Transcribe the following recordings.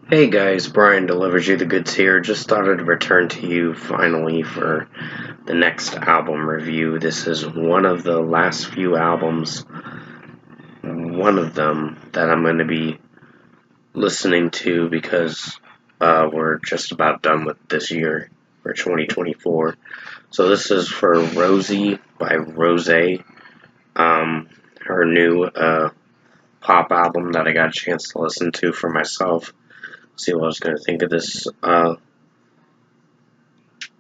Hey guys, Brian delivers you the goods here. Just thought I'd return to you finally for the next album review. This is one of the last few albums, one of them that I'm going to be listening to because we're just about done with this year for 2024. So this is for Rosie by Rosie, her new pop album that I got a chance to listen to for myself. See what I was going to think of this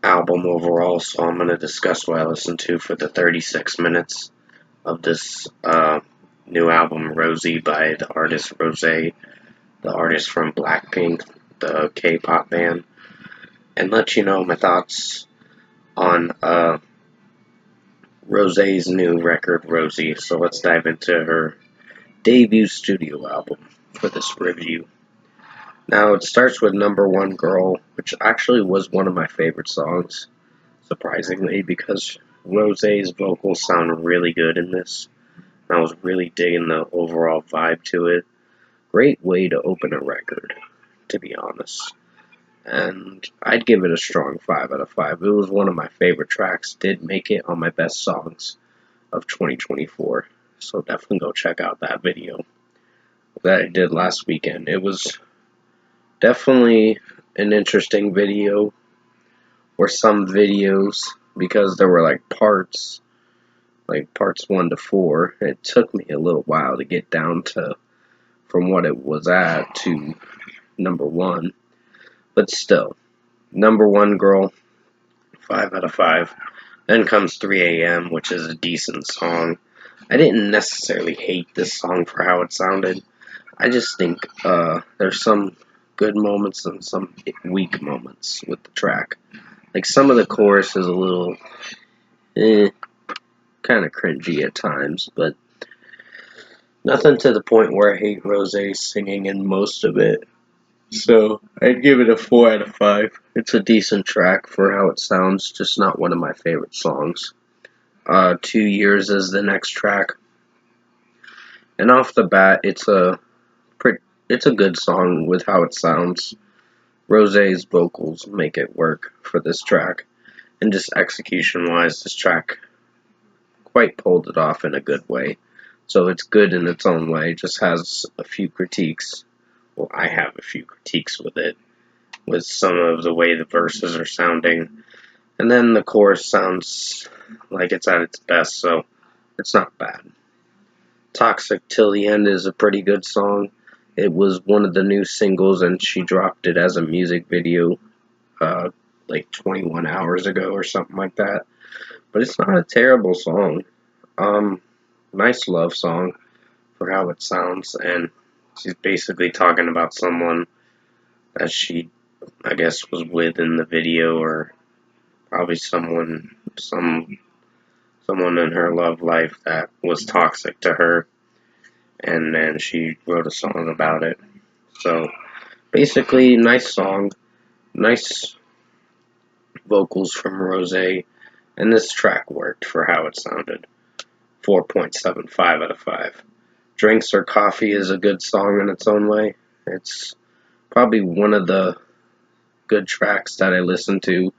album overall, so I'm going to discuss what I listened to for the 36 minutes of this new album, Rosie, by the artist Rose, the artist from Blackpink, the K-pop band, and let you know my thoughts on Rose's new record, Rosie. So let's dive into her debut studio album for this review. Now, it starts with Number One Girl, which actually was one of my favorite songs, surprisingly, because Rose's vocals sound really good in this. I was really digging the overall vibe to it. Great way to open a record, to be honest. And I'd give it a strong 5 out of 5. It was one of my favorite tracks. Did make it on my best songs of 2024. So definitely go check out that video that I did last weekend. It was definitely an interesting video, or some videos, because there were like parts 1 to 4. It took me a little while to get down to from what it was at to number 1, but still, Number One Girl, 5 out of 5. Then comes 3 a.m., which is a decent song. I didn't necessarily hate this song for how it sounded. I just think there's some good moments and some weak moments with the track. Like, some of the chorus is a little kind of cringy at times, but nothing to the point where I hate Rose singing in most of it. So I'd give it a 4 out of 5. It's a decent track for how it sounds, just not one of my favorite songs. 2 Years is the next track, and off the bat, it's a good song with how it sounds. Rose's vocals make it work for this track, and just execution-wise, this track quite pulled it off in a good way. So it's good in its own way. Just has a few critiques. Well, I have a few critiques with it, with some of the way the verses are sounding. And then the chorus sounds like it's at its best, so it's not bad. Toxic Till the End is a pretty good song. It was one of the new singles, and she dropped it as a music video like 21 hours ago or something like that. But it's not a terrible song. Nice love song for how it sounds, and she's basically talking about someone that she, I guess, was with in the video, or probably someone in her love life that was toxic to her, and then she wrote a song about it. So basically, nice song, nice vocals from Rose, and this track worked for how it sounded. 4.75 out of 5. Drinks or Coffee is a good song in its own way. It's probably one of the good tracks that I listened to,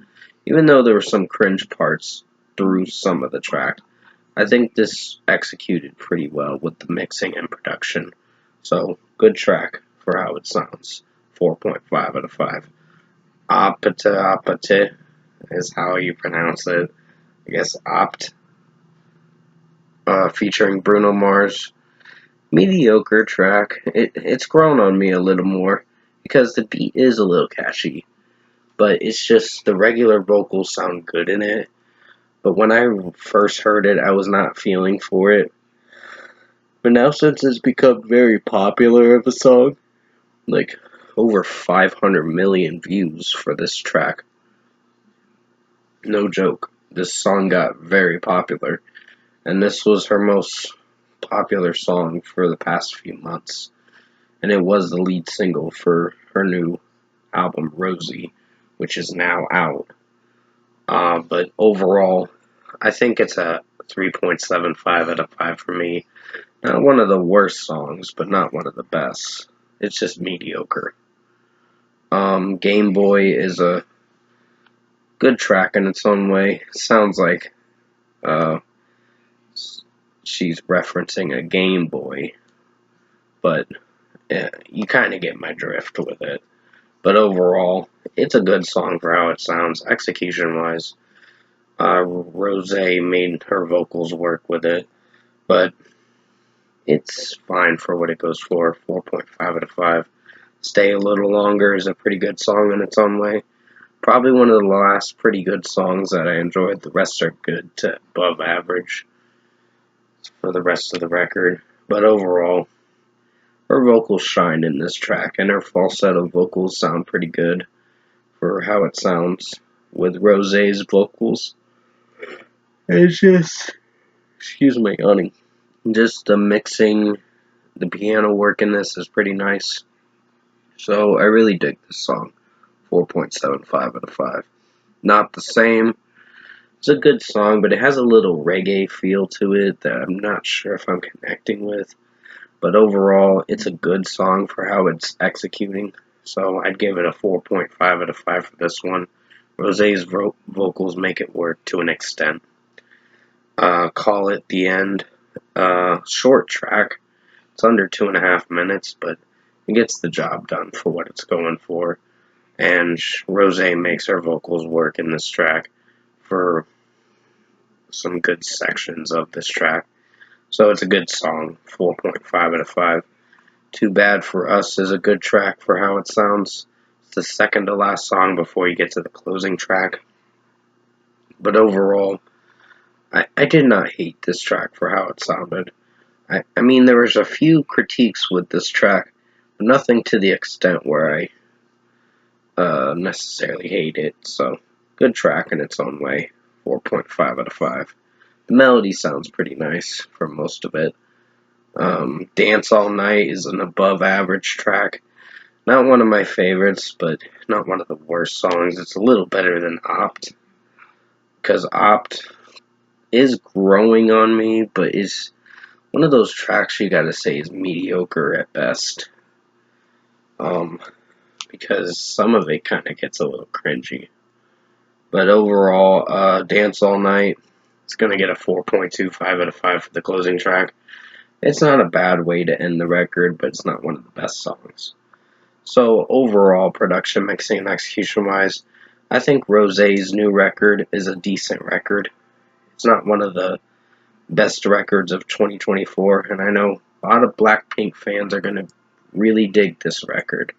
even though there were some cringe parts through some of the track. I think this executed pretty well with the mixing and production. So, good track for how it sounds. 4.5 out of 5. Apate Apate is how you pronounce it. I guess Opt, featuring Bruno Mars. Mediocre track. It's grown on me a little more because the beat is a little catchy, but it's just the regular vocals sound good in it. But when I first heard it, I was not feeling for it. But now, since it's become very popular of a song, like over 500 million views for this track, no joke, this song got very popular, and this was her most popular song for the past few months, and it was the lead single for her new album, Rosie, which is now out. But overall, I think it's a 3.75 out of 5 for me. Not one of the worst songs, but not one of the best. It's just mediocre. Game Boy is a good track in its own way. Sounds like uh, she's referencing a Game Boy, but you kind of get my drift with it. But overall, it's a good song for how it sounds, execution-wise. Rosie made her vocals work with it, but it's fine for what it goes for. 4.5 out of 5. Stay a Little Longer is a pretty good song in its own way. Probably one of the last pretty good songs that I enjoyed. The rest are good to above average for the rest of the record. But overall, her vocals shine in this track, and her falsetto vocals sound pretty good for how it sounds with Rosé's vocals. It's just, excuse me, honey. Just the mixing, the piano work in this is pretty nice. So I really dig this song. 4.75 out of 5. Not the same. It's a good song, but it has a little reggae feel to it that I'm not sure if I'm connecting with. But overall, it's a good song for how it's executing. So I'd give it a 4.5 out of 5 for this one. Rosé's vocals make it work to an extent. Call It the End. Short track. It's under 2.5 minutes, but it gets the job done for what it's going for. And Rosé makes her vocals work in this track for some good sections of this track. So it's a good song. 4.5 out of 5. Too Bad for Us is a good track for how it sounds. It's the second to last song before you get to the closing track. But overall, I did not hate this track for how it sounded. I mean, there was a few critiques with this track, but nothing to the extent where I necessarily hate it. So, good track in its own way. 4.5 out of 5. The melody sounds pretty nice for most of it. Dance All Night is an above average track. Not one of my favorites, but not one of the worst songs. It's a little better than Opt, because Opt is growing on me, but is one of those tracks you gotta say is mediocre at best. Because some of it kind of gets a little cringy. But overall, Dance All Night, it's gonna get a 4.25 out of 5 for the closing track. It's not a bad way to end the record, but it's not one of the best songs. So overall, production, mixing, and execution-wise, I think Rosé's new record is a decent record. It's not one of the best records of 2024, and I know a lot of Blackpink fans are going to really dig this record,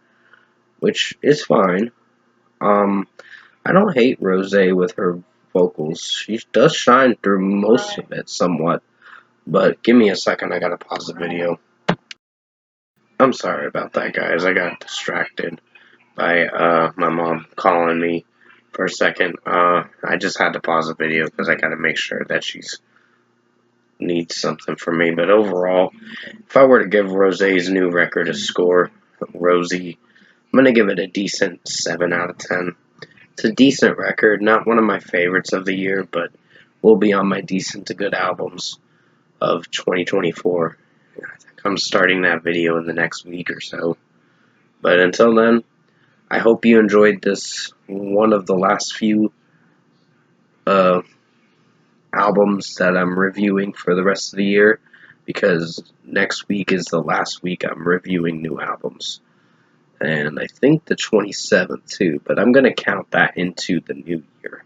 which is fine. I don't hate Rosé with her vocals. She does shine through most of it somewhat, but give me a second, I gotta pause the video. I'm sorry about that, guys. I got distracted by my mom calling me for a second. I just had to pause the video because I gotta make sure that she's needs something from me. But overall, if I were to give Rosé's new record a score, Rosie, I'm gonna give it a decent 7 out of 10. It's a decent record, not one of my favorites of the year, but will be on my decent to good albums of 2024. I think I'm starting that video in the next week or so. But until then, I hope you enjoyed this, one of the last few albums that I'm reviewing for the rest of the year, because next week is the last week I'm reviewing new albums. And I think the 27th too, but I'm going to count that into the new year.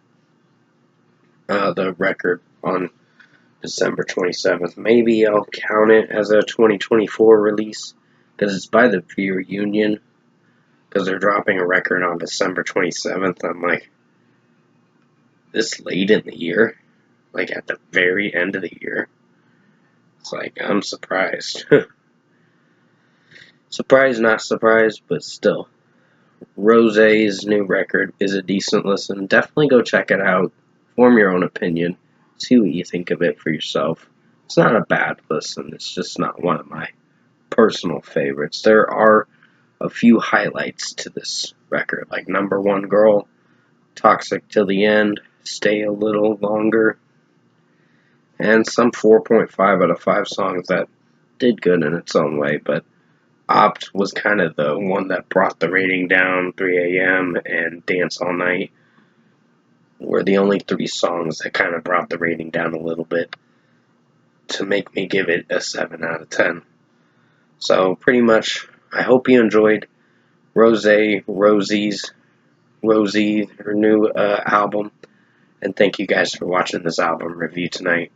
The record on December 27th. Maybe I'll count it as a 2024 release, because it's by the reunion, because they're dropping a record on December 27th. I'm like, this late in the year? Like at the very end of the year? It's like, I'm surprised. Surprised, not surprised, but still. Rosé's new record is a decent listen. Definitely go check it out. Form your own opinion. See what you think of it for yourself. It's not a bad listen. It's just not one of my personal favorites. There are a few highlights to this record, like Number One Girl, Toxic Till the End, Stay a Little Longer, and some 4.5 out of 5 songs that did good in its own way, but Opt was kind of the one that brought the rating down. 3 a.m. and Dance All Night were the only three songs that kind of brought the rating down a little bit to make me give it a 7 out of 10. So pretty much, I hope you enjoyed Rosie, her new album, and thank you guys for watching this album review tonight.